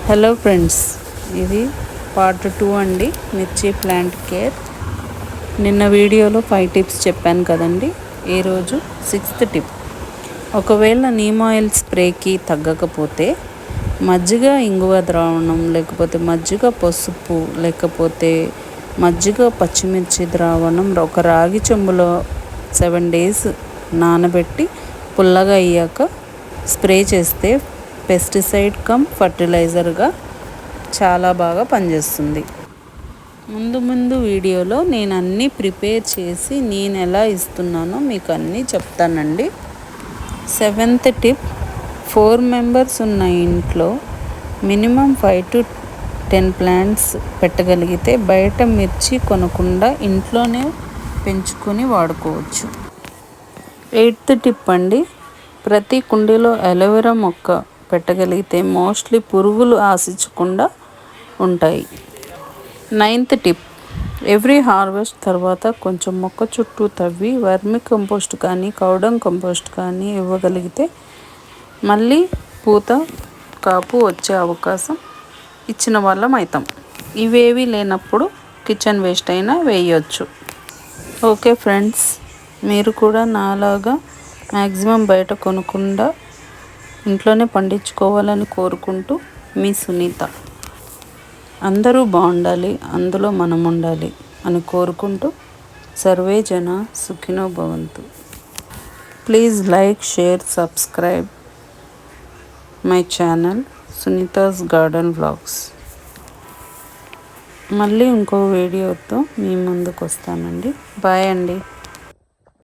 Hello friends, ఇది part 2 అండి. మిర్చి ప్లాంట్ కేర్. నిన్న వీడియోలో 5 టిప్స్ చెప్పాను కదండి. ఈరోజు 6th టిప్. ఒకవేళ నీమ్ ఆయిల్ స్ప్రేకి తగ్గకపోతే మజ్జిగ ఇంగువ ద్రావణం, లేకపోతే మజ్జిగ పసుపు, లేకపోతే మజ్జిగ పచ్చిమిర్చి ద్రావణం ఒక రాగి చెంబులో 7 days నానబెట్టి పుల్లగా అయ్యాక స్ప్రే చేస్తే పెస్టిసైడ్ కమ్ ఫర్టిలైజర్గా చాలా బాగా పనిచేస్తుంది. ముందు వీడియోలో నేను అన్నీ ప్రిపేర్ చేసి నేను ఎలా ఇస్తున్నానో మీకు అన్నీ చెప్తానండి. 7th tip. 4 members ఉన్న ఇంట్లో మినిమం 5 to 10 plants పెట్టగలిగితే బయట మిర్చి కొనకుండా ఇంట్లోనే పెంచుకొని వాడుకోవచ్చు. 8th టిప్ అండి. ప్రతి కుండీలో అలోవెరా మొక్క పెట్టగలిగితే మోస్ట్లీ పురుగులు ఆశించకుండా ఉంటాయి. 9th tip. ఎవ్రీ హార్వెస్ట్ తర్వాత కొంచెం మొక్క చుట్టూ తవ్వి వర్మి కంపోస్ట్ కానీ కౌడంగ్ కంపోస్ట్ కానీ ఇవ్వగలిగితే మళ్ళీ పూత కాపు వచ్చే అవకాశం ఇచ్చిన వాళ్ళం అవుతాం. ఇవేవి లేనప్పుడు కిచెన్ వేస్ట్ అయినా వేయచ్చు. ఓకే ఫ్రెండ్స్, మీరు కూడా నాలాగా మ్యాక్సిమం బయట కొనకుండా ఇంట్లోనే పండించుకోవాలని కోరుకుంటూ మీ సునీత. అందరూ బాగుండాలి, అందులో మనం ఉండాలి అని కోరుకుంటూ సర్వే జన సుఖినో భవంతు. Please like, share, subscribe my channel Sunita's garden vlogs. మళ్ళీ ఇంకో వీడియోతో మీ ముందుకు వస్తానండి. బాయ్ అండి.